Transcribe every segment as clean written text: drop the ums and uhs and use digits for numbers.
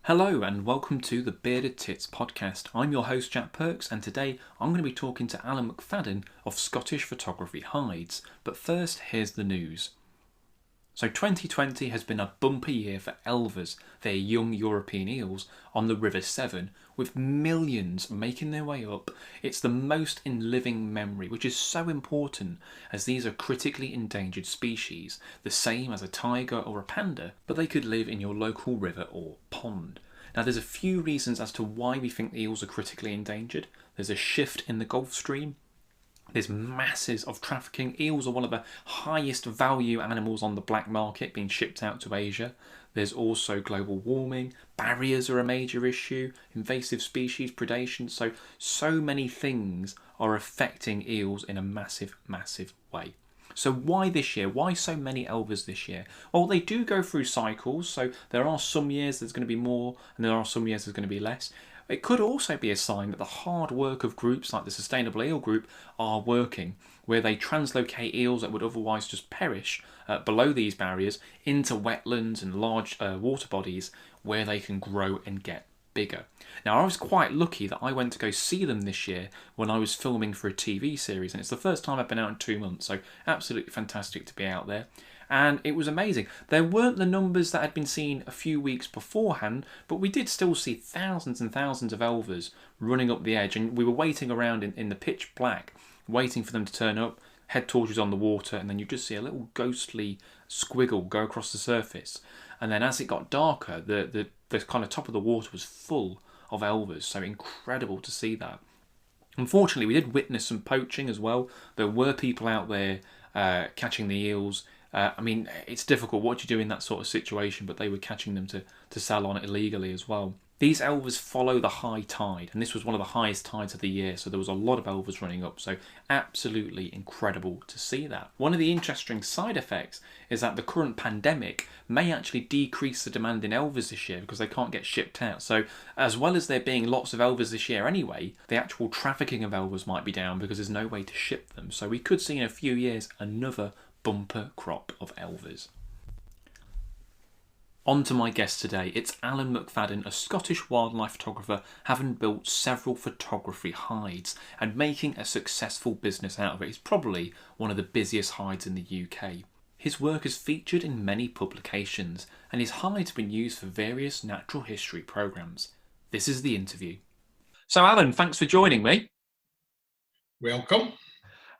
Hello and welcome to the Bearded Tits podcast. I'm your host Jack Perks and today I'm going to be talking to Alan McFayden of Scottish Photography Hides. But first, here's the news. So 2020 has been a bumper year for elvers, their young European eels, on the River Severn, with millions making their way up. It's the most in living memory, which is so important as these are critically endangered species, the same as a tiger or a panda, but they could live in your local river or pond. Now there's a few reasons as to why we think eels are critically endangered. There's a shift in the Gulf Stream. There's masses of trafficking. Eels are one of the highest value animals on the black market being shipped out to Asia. There's also global warming. Barriers are a major issue. Invasive species, predation. So many things are affecting eels in a massive, massive way. So why this year? Why so many elvers this year? Well, they do go through cycles. So there are some years there's going to be more and there are some years there's going to be less. It could also be a sign that the hard work of groups like the Sustainable Eel Group are working, where they translocate eels that would otherwise just perish below these barriers into wetlands and large water bodies where they can grow and get bigger. Now, I was quite lucky that I went to go see them this year when I was filming for a TV series, and it's the first time I've been out in 2 months, so absolutely fantastic to be out there. And it was amazing. There weren't the numbers that had been seen a few weeks beforehand, but we did still see thousands and thousands of elvers running up the edge, and we were waiting around in the pitch black, waiting for them to turn up, head torches on the water, and then you just see a little ghostly squiggle go across the surface. And then as it got darker, the kind of top of the water was full of elvers, so incredible to see that. Unfortunately, we did witness some poaching as well. There were people out there catching the eels. It's difficult what you do in that sort of situation, but they were catching them to sell on it illegally as well. These elvers follow the high tide, and this was one of the highest tides of the year, so there was a lot of elvers running up, so absolutely incredible to see that. One of the interesting side effects is that the current pandemic may actually decrease the demand in elvers this year because they can't get shipped out. So as well as there being lots of elvers this year anyway, the actual trafficking of elvers might be down because there's no way to ship them. So we could see in a few years another bumper crop of elvers. On to my guest today. It's Alan McFayden, a Scottish wildlife photographer, having built several photography hides and making a successful business out of it. He's probably one of the busiest hides in the UK. His work is featured in many publications and his hides have been used for various natural history programmes. This is the interview. So Alan, thanks for joining me. Welcome.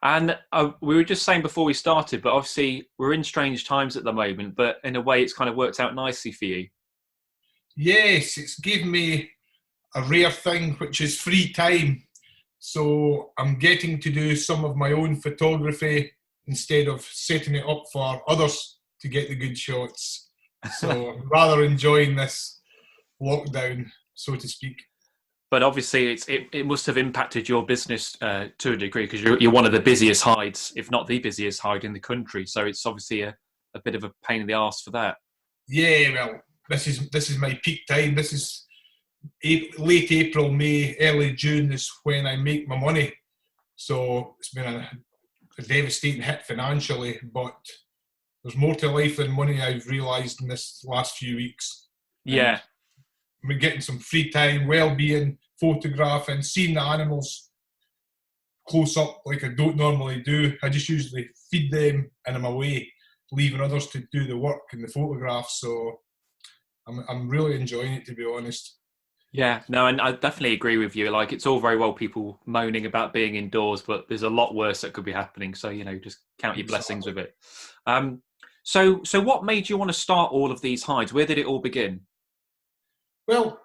And we were just saying before we started, but obviously we're in strange times at the moment, but in a way it's kind of worked out nicely for you. Yes, it's given me a rare thing, which is free time. So I'm getting to do some of my own photography instead of setting it up for others to get the good shots. So I'm rather enjoying this lockdown, so to speak. But obviously it must have impacted your business to a degree because you're one of the busiest hides, if not the busiest hide in the country. So it's obviously a bit of a pain in the arse for that. Yeah, well, this is my peak time. This is late April, May, early June is when I make my money. So it's been a devastating hit financially, but there's more to life than money, I've realised in this last few weeks. Yeah. We're getting some free time, well-being, photographing, seeing the animals close up like I don't normally do. I just usually feed them and I'm away, leaving others to do the work and the photographs. So I'm really enjoying it, to be honest. Yeah, no, and I definitely agree with you. Like, it's all very well people moaning about being indoors, but there's a lot worse that could be happening. So, just count your blessings with it. So what made you want to start all of these hides? Where did it all begin? Well,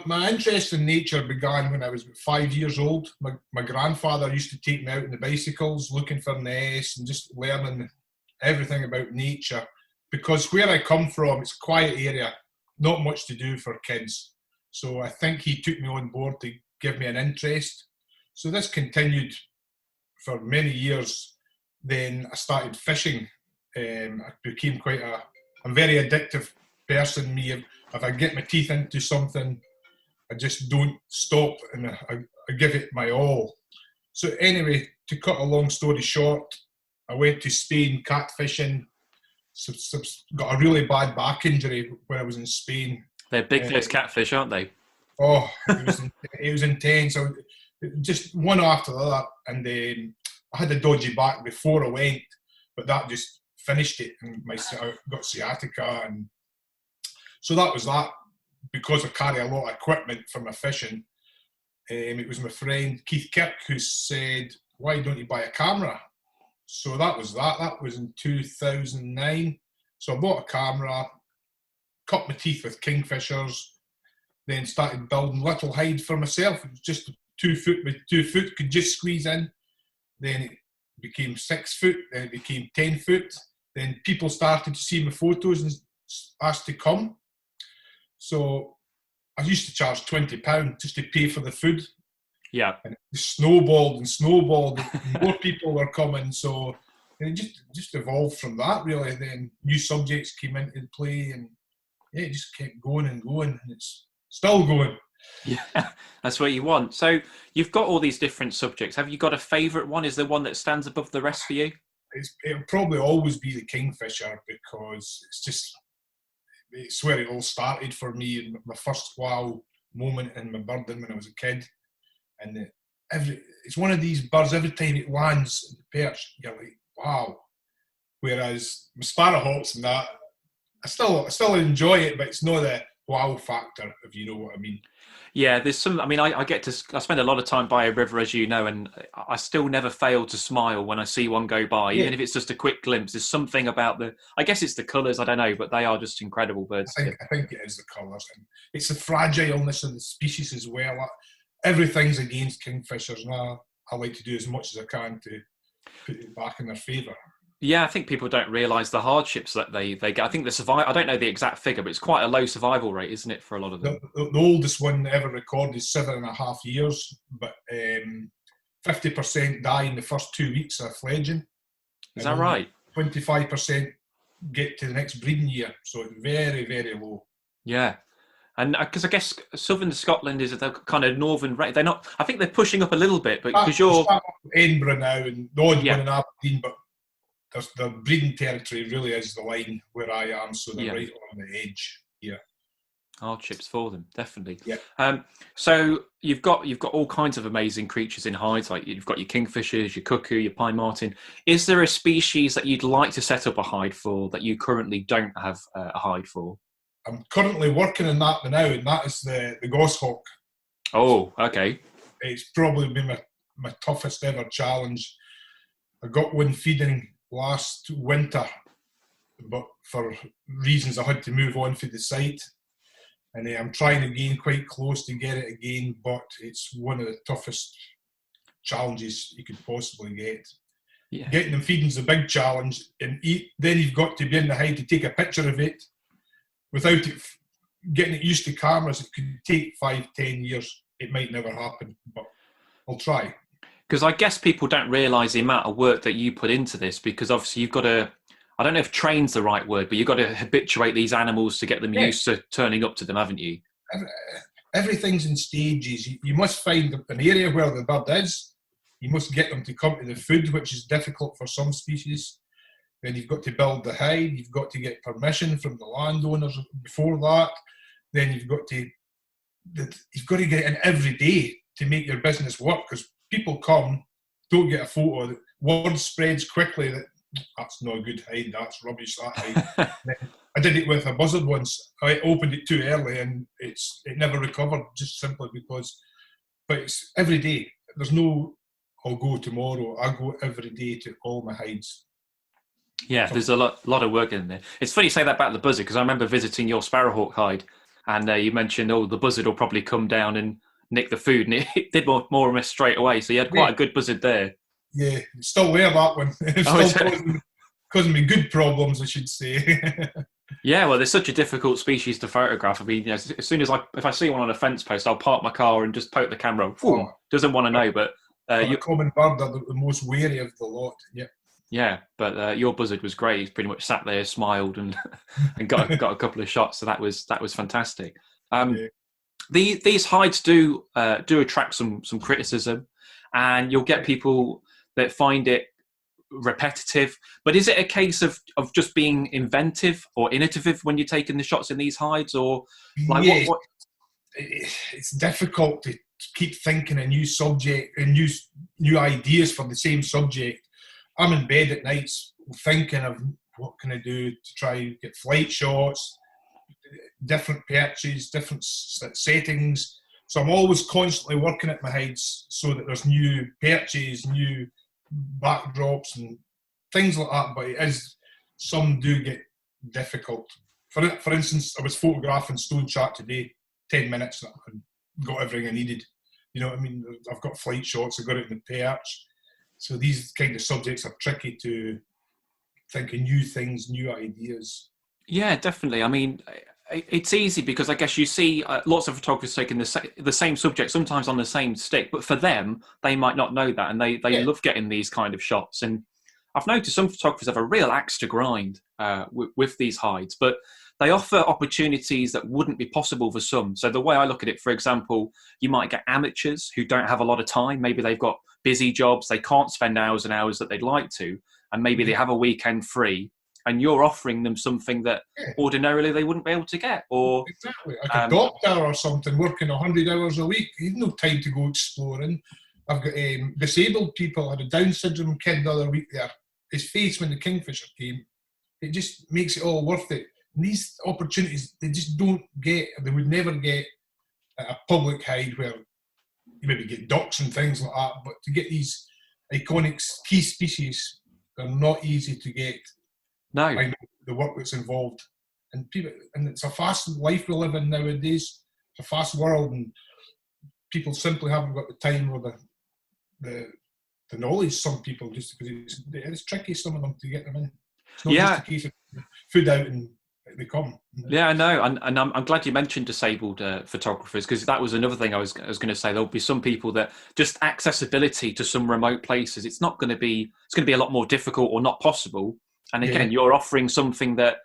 my interest in nature began when I was 5 years old. My grandfather used to take me out on the bicycles, looking for nests and just learning everything about nature. Because where I come from, it's a quiet area, not much to do for kids. So I think he took me on board to give me an interest. So this continued for many years. Then I started fishing. I became I'm a very addictive person, me. If I get my teeth into something, I just don't stop and I give it my all. So anyway, to cut a long story short, I went to Spain catfishing, got a really bad back injury when I was in Spain. They're big, those catfish, aren't they? Oh, it was intense. Just one after the other, and I had a dodgy back before I went, but that just finished it, and I got sciatica, and so that was that. Because I carry a lot of equipment for my fishing, it was my friend Keith Kirk who said, "Why don't you buy a camera?" So that was that. That was in 2009. So I bought a camera, cut my teeth with kingfishers, then started building little hides for myself. It was just 2 foot with 2 foot, could just squeeze in. Then it became 6 foot, then it became 10 foot. Then people started to see my photos and asked to come. So I used to charge £20 just to pay for the food. Yeah. And it snowballed and snowballed. More people were coming. So it just evolved from that, really. Then new subjects came into play, and it just kept going and going. And it's still going. Yeah, that's what you want. So you've got all these different subjects. Have you got a favourite one? Is there one that stands above the rest for you? It'll probably always be the kingfisher, because it's where it all started for me. My first wow moment in my birding when I was a kid. And it's one of these birds, every time it lands in the perch, you're like, wow. Whereas my sparrowhawks and that, I still enjoy it, but it's not the wow factor, if you know what I mean. Yeah, there's some. I mean, I spend a lot of time by a river, as you know, and I still never fail to smile when I see one go by, even if it's just a quick glimpse. There's something about I guess it's the colours, I don't know, but they are just incredible birds. I think it is the colours, and it's the fragileness of the species as well. Everything's against kingfishers, and I like to do as much as I can to put it back in their favour. Yeah, I think people don't realise the hardships that they get. I think I don't know the exact figure, but it's quite a low survival rate, isn't it, for a lot of them? The oldest one ever recorded is 7.5 years, but 50% die in the first 2 weeks of fledging. Is that right? 25% get to the next breeding year, so it's very, very low. Yeah. And because I guess southern Scotland is the kind of northern rate. They're not. I think they're pushing up a little bit, but because you're Edinburgh now and the odd one in Aberdeen, but the breeding territory really is the line where I am, so they're right on the edge here. Hardships for them, definitely. Yeah. So you've got all kinds of amazing creatures in hides, like you've got your kingfishers, your cuckoo, your pine marten. Is there a species that you'd like to set up a hide for that you currently don't have a hide for? I'm currently working on that now, and that is the goshawk. Oh, okay. It's probably been my toughest ever challenge. I got one feeding last winter, but for reasons I had to move on for the site. And I'm trying again, quite close to get it again, but it's one of the toughest challenges you could possibly get. Yeah. Getting them feeding is a big challenge, and then you've got to be in the hide to take a picture of it. Without it, getting it used to cameras, it could take 5-10 years. It might never happen, but I'll try. Because I guess people don't realise the amount of work that you put into this, because obviously you've got to, I don't know if train's the right word, but you've got to habituate these animals to get them used to turning up to them, haven't you? Everything's in stages. You must find an area where the bird is. You must get them to come to the food, which is difficult for some species. Then you've got to build the hide. You've got to get permission from the landowners before that. Then you've got to get it in every day to make your business work, because people come, don't get a photo, word spreads quickly that that's not a good hide, that's rubbish, that hide. I did it with a buzzard once. I opened it too early and it never recovered, just simply because, but it's every day. There's no, I'll go tomorrow. I go every day to all my hides. Yeah, there's a lot of work in there. It's funny you say that about the buzzard, because I remember visiting your sparrowhawk hide, and you mentioned, the buzzard will probably come down and nick the food, and it did more or less straight away. So you had quite a good buzzard there. Yeah, it's still there, that one. It's still causing me good problems, I should say. Yeah, well, there's such a difficult species to photograph. I mean, as soon as if I see one on a fence post, I'll park my car and just poke the camera. Doesn't want to know, but your common bird are the most wary of the lot. Yeah. Yeah, but your buzzard was great. He's pretty much sat there, smiled, and got a couple of shots. So that was fantastic. These hides do attract some criticism, and you'll get people that find it repetitive. But is it a case of just being inventive or innovative when you're taking the shots in these hides, or like Yeah, what? it's difficult to keep thinking a new subject and new ideas for the same subject. I'm in bed at nights thinking of what can I do to try and get flight shots, different perches, different settings. So I'm always constantly working at my hides so that there's new perches, new backdrops and things like that. But some do get difficult. For instance, I was photographing Stone Shark today, 10 minutes, and got everything I needed. You know what I mean? I've got flight shots, I've got it in the perch. So these kind of subjects are tricky to think of new things, new ideas. Yeah, definitely. I mean, it's easy because I guess you see lots of photographers taking the same subject, sometimes on the same stick, but for them, they might not know that, and they love getting these kind of shots. And I've noticed some photographers have a real axe to grind with these hides, but they offer opportunities that wouldn't be possible for some. So the way I look at it, for example, you might get amateurs who don't have a lot of time. Maybe they've got busy jobs, they can't spend hours and hours that they'd like to, and maybe they have a weekend free, and you're offering them something that ordinarily they wouldn't be able to get. Or exactly, like a doctor or something working 100 hours a week, he's no time to go exploring. I've got disabled people. I had a Down syndrome kid the other week there. His face when the kingfisher came, it just makes it all worth it. And these opportunities, they just don't get, they would never get at a public hide where you maybe get ducks and things like that, but to get these iconic key species, they're not easy to get. No. I know the work that's involved. And it's a fast life we live in nowadays. It's a fast world, and people simply haven't got the time or the knowledge, some people, just because it's tricky, some of them, to get them in. It's not just a case of food out and they come. Yeah, I know, and I'm glad you mentioned disabled photographers, because that was another thing I was going to say. There'll be some people that just accessibility to some remote places, it's going to be a lot more difficult or not possible. And again, you're offering something that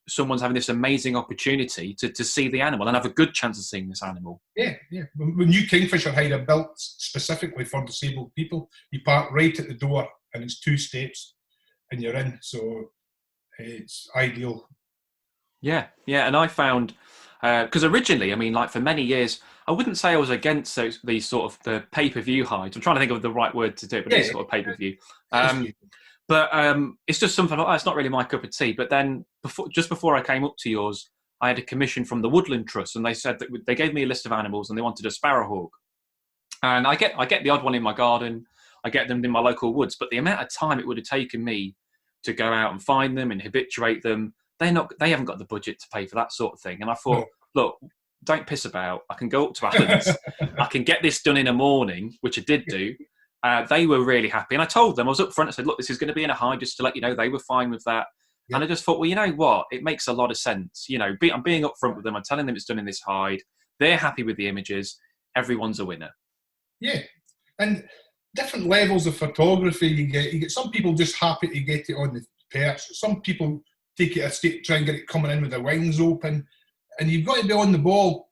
someone's having this amazing opportunity to see the animal and have a good chance of seeing this animal. Yeah. The new kingfisher hide are built specifically for disabled people. You park right at the door, and it's 2 steps, and you're in. So it's ideal. Yeah, and I found, because originally, I mean, like for many years, I wouldn't say I was against these sort of the pay-per-view hides. I'm trying to think of the right word to do it, but these sort of pay-per-view. But it's just something, it's not really my cup of tea. But then just before I came up to yours, I had a commission from the Woodland Trust, and they said that they gave me a list of animals and they wanted a sparrowhawk. And I get the odd one in my garden, I get them in my local woods, but the amount of time it would have taken me to go out and find them and habituate them, they haven't got the budget to pay for that sort of thing. And I thought, look, don't piss about. I can go up to Alan's, I can get this done in a morning, which I did do. They were really happy. And I told them, I was up front, I said, look, this is going to be in a hide, just to let you know. They were fine with that. Yeah. And I just thought, well, you know what? It makes a lot of sense. You know, I'm being up front with them. I'm telling them it's done in this hide. They're happy with the images. Everyone's a winner. Yeah. And different levels of photography you get some people just happy to get it on the perch. Some people take it a step, try and get it coming in with their wings open. And you've got to be on the ball.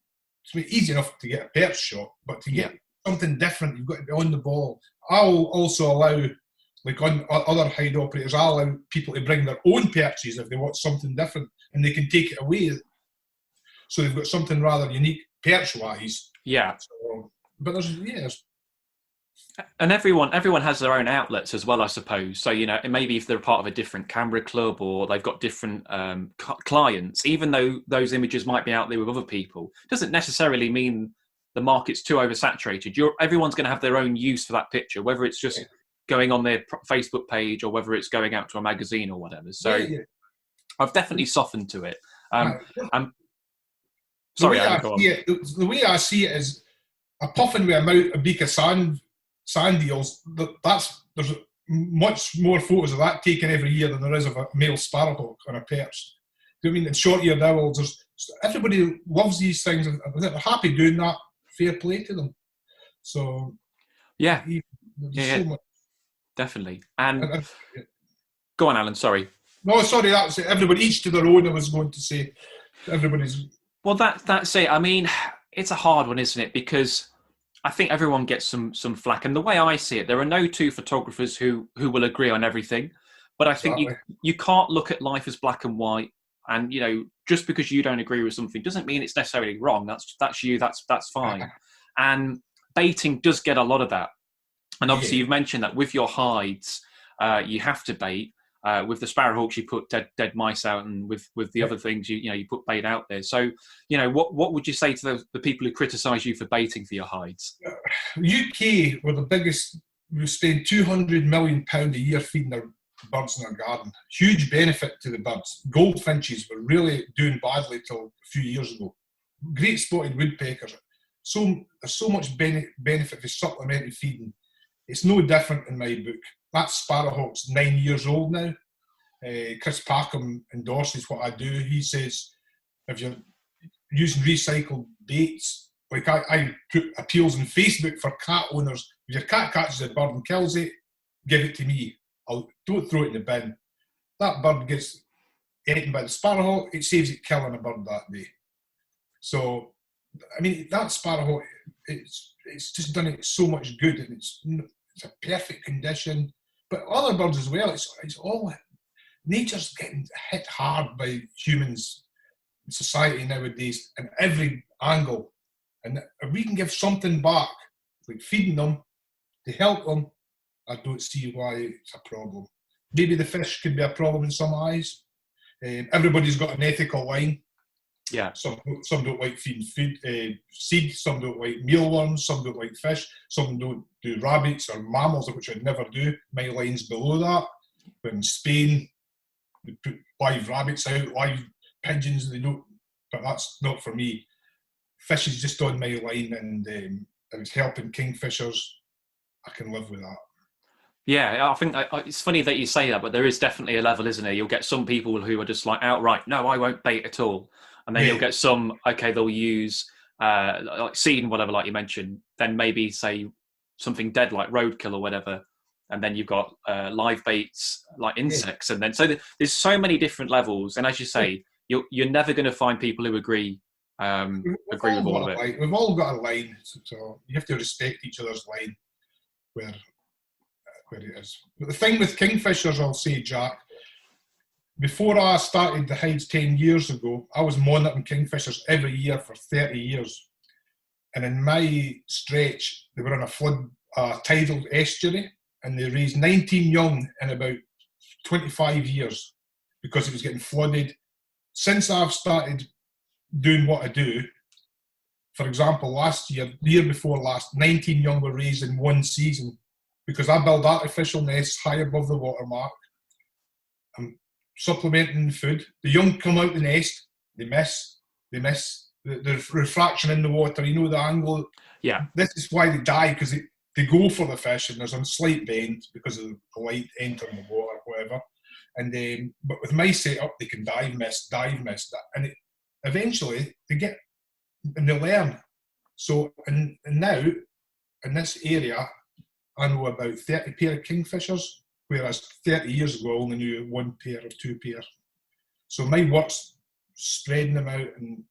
It's easy enough to get a perch shot, but to get something different, you've got to be on the ball. I'll also allow, like on other hide operators, I'll allow people to bring their own perches if they want something different, and they can take it away. So they've got something rather unique perch-wise. Yeah. So, but there's and everyone has their own outlets as well, I suppose. So, you know, maybe if they're part of a different camera club or they've got different clients, even though those images might be out there with other people, doesn't necessarily mean the market's too oversaturated. Everyone's going to have their own use for that picture, whether it's just going on their Facebook page or whether it's going out to a magazine or whatever. So I've definitely softened to it. Sorry, the way I see it is a puffin with a beak of sand eels. There's much more photos of that taken every year than there is of a male sparrowhawk on a perch. Do you know what I mean? And short-eared owls. Everybody loves these things, and they're happy doing that. Fair play to them. So so much. Definitely. And go on, Alan. Sorry. No, sorry. That's it. Everybody, each to their own. I was going to say, everybody's. Well, that's it. I mean, it's a hard one, isn't it? Because I think everyone gets some flack, and the way I see it, there are no two photographers who will agree on everything. But I think Exactly. you can't look at life as black and white. And just because you don't agree with something doesn't mean it's necessarily wrong. That's you. That's fine. And baiting does get a lot of that. And obviously, Yeah. you've mentioned that with your hides, you have to bait. With the sparrowhawks, you put dead mice out, and with the other things, you put bait out there. So, what would you say to the people who criticise you for baiting for your hides? UK were the biggest. We spend £200 million a year feeding our birds in our garden. Huge benefit to the birds. Goldfinches were really doing badly till a few years ago. Great spotted woodpeckers. There's so much benefit for supplementary feeding. It's no different in my book. That sparrowhawk's 9 years old now. Chris Packham endorses what I do. He says if you're using recycled baits, like I put appeals on Facebook for cat owners. If your cat catches a bird and kills it, give it to me. Don't throw it in the bin. That bird gets eaten by the sparrowhawk. It saves it killing a bird that day. So, I mean, that sparrowhawk, it's just done it so much good, and it's a perfect condition. But other birds as well. It's all nature's getting hit hard by humans in society nowadays in every angle. And if we can give something back, like feeding them to help them, I don't see why it's a problem. Maybe the fish could be a problem in some eyes. Everybody's got an ethical line. Yeah. Some don't like feeding seed, some don't like mealworms, some don't like fish, some don't do rabbits or mammals, which I'd never do. My line's below that. But in Spain, they put live rabbits out, live pigeons, they don't, but that's not for me. Fish is just on my line, and if it's helping kingfishers, I can live with that. Yeah, I think it's funny that you say that, but there is definitely a level, isn't there? You'll get some people who are just like outright, no, I won't bait at all. And then you'll get some, okay, they'll use like seed and whatever, like you mentioned, then maybe say something dead like roadkill or whatever. And then you've got live baits like insects. And then, so there's so many different levels. And as you say, you're never going to find people who agree with all of it. We've all got a line, so you have to respect each other's line where it is. But the thing with kingfishers, I'll say, Jack, before I started the hides 10 years ago, I was monitoring kingfishers every year for 30 years. And in my stretch, they were on a flood, tidal estuary, and they raised 19 young in about 25 years because it was getting flooded. Since I've started doing what I do, for example, last year, the year before last, 19 young were raised in one season because I build artificial nests high above the watermark. I'm supplementing the food. The young come out the nest, they miss the refraction in the water, the angle. Yeah. This is why they die, because they go for the fish and there's a slight bend because of the light entering the water or whatever. And but with my setup, they can dive miss, and eventually they get and they learn. So and now in this area, I know about 30 pair of kingfishers, whereas 30 years ago I only knew one pair or two pair. So my work's spreading them out, and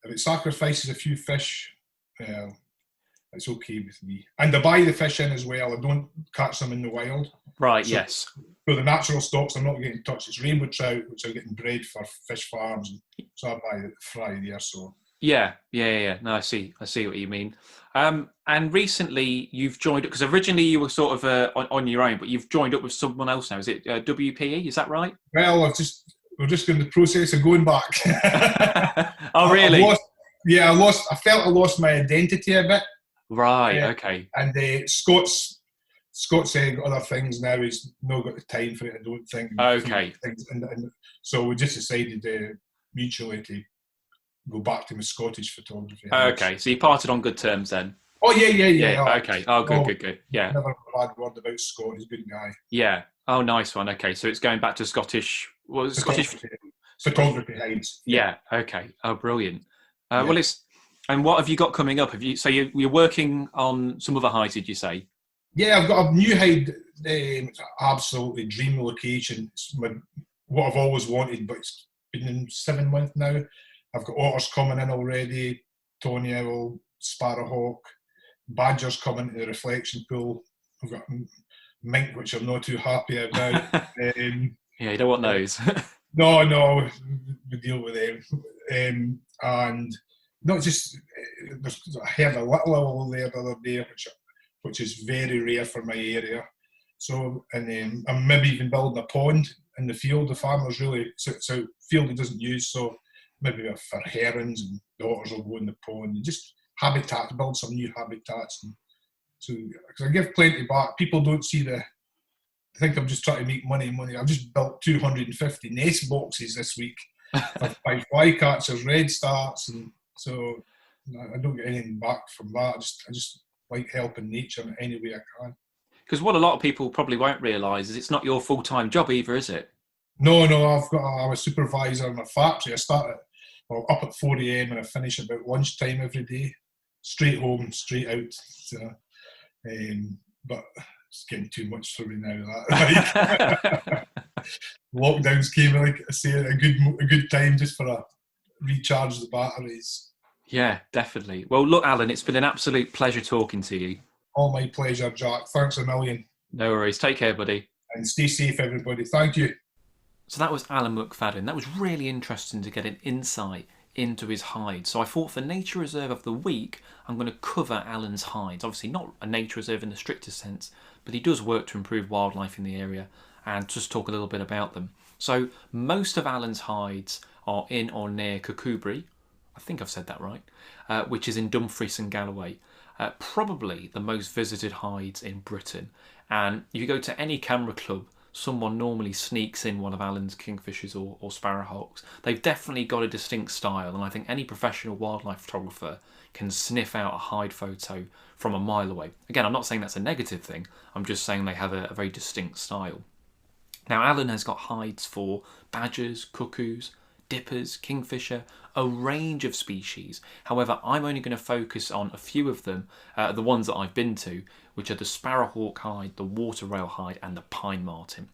if it sacrifices a few fish, it's okay with me. And I buy the fish in as well. I don't catch them in the wild. Right, so, yes. So the natural stocks are not getting touched. It's rainbow trout, which are getting bred for fish farms. So I buy it fry there. So yeah. No, I see what you mean. And recently you've joined, because originally you were sort of on your own, but you've joined up with someone else now. Is it WPE? Is that right? Well, we're just in the process of going back. Oh, really? I felt I lost my identity a bit. Right. Okay. And Scott's saying other things now. He's not got the time for it, I don't think. Okay. And so we just decided mutually to go back to my Scottish photography. Okay, so you parted on good terms then. Oh yeah. Okay. Oh, good. Yeah. Never a bad word about Scott. He's a good guy. Yeah. Oh, nice one. Okay, so it's going back to Scottish. What was Scottish photography hides? Yeah. Okay. Oh, brilliant. Well, and what have you got coming up? You're working on some other hides? Did you say? Yeah, I've got a new hide. It's an absolutely dream location. It's what I've always wanted, but it's been in 7 months now. I've got otters coming in already, tawny owl, sparrowhawk. badgers come into the reflection pool. I've got mink, which I'm not too happy about. Yeah, you don't want those. No, we deal with them. And not just, I heard a little owl there the other day, which is very rare for my area. So, and I'm maybe even building a pond in the field. The farmer's really, so field he doesn't use, so maybe for herons and the otters will go in the pond. And just habitat, build some new habitats. And so, because I give plenty back. People don't see I think I'm just trying to make money. I've just built 250 nest boxes this week for flycatchers, red starts, and so I don't get anything back from that. I just like helping nature in any way I can. Because what a lot of people probably won't realise is it's not your full-time job either, is it? No, I'm a supervisor in a factory. I start up at 4 a.m. and I finish about lunchtime every day. Straight home, straight out. So, but it's getting too much for me now. That lockdowns came, like I say, a good time just for a recharge the batteries. Yeah, definitely. Well, look, Alan, it's been an absolute pleasure talking to you. All my pleasure, Jack. Thanks a million. No worries. Take care, buddy. And stay safe, everybody. Thank you. So that was Alan McFayden. That was really interesting to get an insight into his hides. So I thought for Nature Reserve of the Week, I'm going to cover Alan's hides. Obviously not a nature reserve in the strictest sense, but he does work to improve wildlife in the area and just talk a little bit about them. So most of Alan's hides are in or near Kirkcudbright. I think I've said that right, which is in Dumfries and Galloway. Probably the most visited hides in Britain. And if you go to any camera club, someone normally sneaks in one of Alan's kingfishers or sparrowhawks. They've definitely got a distinct style, and I think any professional wildlife photographer can sniff out a hide photo from a mile away. Again, I'm not saying that's a negative thing, I'm just saying they have a very distinct style. Now, Alan has got hides for badgers, cuckoos, dippers, kingfisher, a range of species. However, I'm only going to focus on a few of them, the ones that I've been to, which are the sparrowhawk hide, the water rail hide, and the pine marten.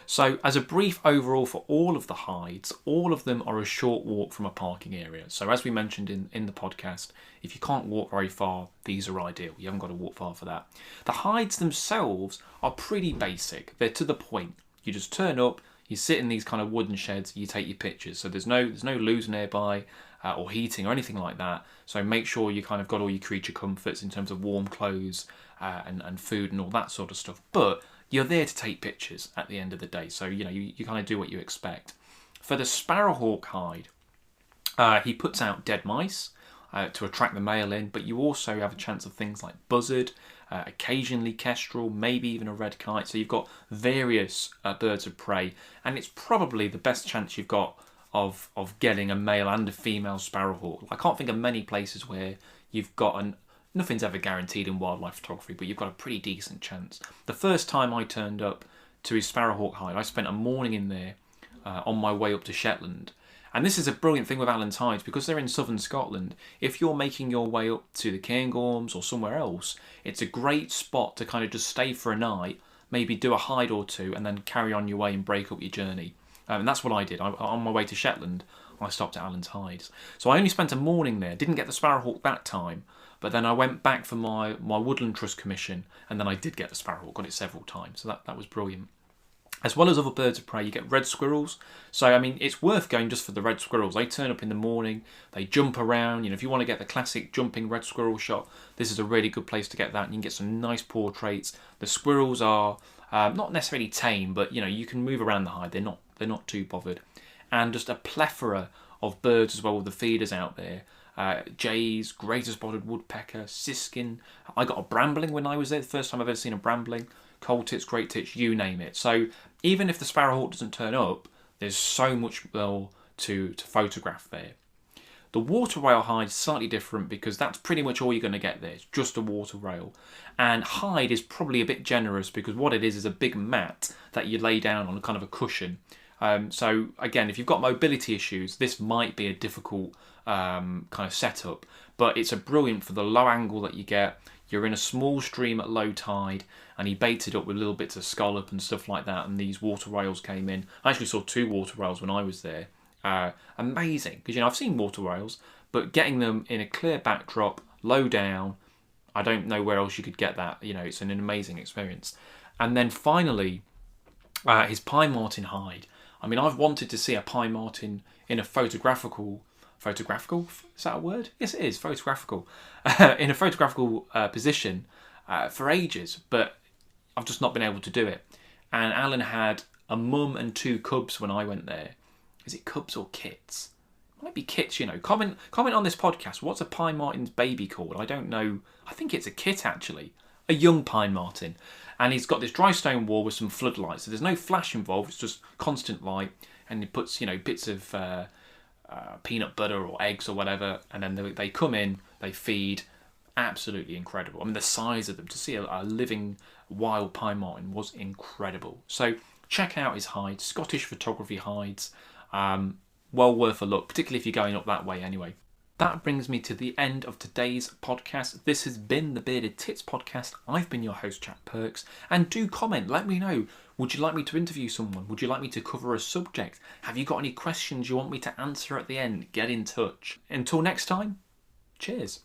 So as a brief overall for all of the hides, all of them are a short walk from a parking area. So as we mentioned in the podcast, if you can't walk very far, these are ideal. You haven't got to walk far for that. The hides themselves are pretty basic. They're to the point. You just turn up, you sit in these kind of wooden sheds, you take your pictures. So there's no loos nearby or heating or anything like that. So make sure you kind of got all your creature comforts in terms of warm clothes and food and all that sort of stuff. But you're there to take pictures at the end of the day. So, you kind of do what you expect. For the sparrowhawk hide, he puts out dead mice to attract the male in, but you also have a chance of things like buzzard, occasionally kestrel, maybe even a red kite. So you've got various birds of prey, and it's probably the best chance you've got of getting a male and a female sparrowhawk. I can't think of many places where you've got nothing's ever guaranteed in wildlife photography, but you've got a pretty decent chance. The first time I turned up to his sparrowhawk hide, I spent a morning in there on my way up to Shetland. And this is a brilliant thing with Alan's hides, because they're in southern Scotland. If you're making your way up to the Cairngorms or somewhere else, it's a great spot to kind of just stay for a night, maybe do a hide or two, and then carry on your way and break up your journey. And that's what I did. On my way to Shetland, I stopped at Alan's hides. So I only spent a morning there, didn't get the sparrowhawk that time, but then I went back for my Woodland Trust commission, and then I did get the sparrowhawk, got it several times. So that was brilliant. As well as other birds of prey, you get red squirrels. So, I mean, it's worth going just for the red squirrels. They turn up in the morning, they jump around. If you want to get the classic jumping red squirrel shot, this is a really good place to get that. And you can get some nice portraits. The squirrels are not necessarily tame, but, you can move around the hide. They're not too bothered. And just a plethora of birds as well with the feeders out there. Jays, greater spotted woodpecker, siskin. I got a brambling when I was there, the first time I've ever seen a brambling. Coal tits, great tits, you name it. So even if the sparrowhawk doesn't turn up, there's so much more to photograph there. The water rail hide is slightly different because that's pretty much all you're going to get there. It's just a water rail. And hide is probably a bit generous because what it is a big mat that you lay down on, kind of a cushion. So again, if you've got mobility issues, this might be a difficult kind of setup, but it's a brilliant for the low angle that you get. You're in a small stream at low tide, and he baited up with little bits of scallop and stuff like that, and these water rails came in. I actually saw 2 water rails when I was there. Amazing, because I've seen water rails, but getting them in a clear backdrop, low down, I don't know where else you could get that. You know, it's an amazing experience. And then finally, his pine marten hide. I mean, I've wanted to see a pine marten in a photographical, is that a word? Yes, it is, photographical, in a photographical position for ages, but I've just not been able to do it. And Alan had a mum and 2 cubs when I went there. Is it cubs or kits? It might be kits, you know. Comment on this podcast. What's a pine marten's baby called? I don't know. I think it's a kit, actually. A young pine marten. And he's got this dry stone wall with some floodlights. So there's no flash involved. It's just constant light. And he puts, you know, bits of peanut butter or eggs or whatever. And then they come in, they feed. Absolutely incredible. I mean, the size of them, to see a living wild pine marten was incredible. So check out his hides, Scottish Photography hides. Well worth a look, particularly if you're going up that way anyway. That brings me to the end of today's podcast. This has been the Bearded Tits podcast. I've been your host, Jack Perks. And do comment, let me know. Would you like me to interview someone? Would you like me to cover a subject? Have you got any questions you want me to answer at the end? Get in touch. Until next time, cheers.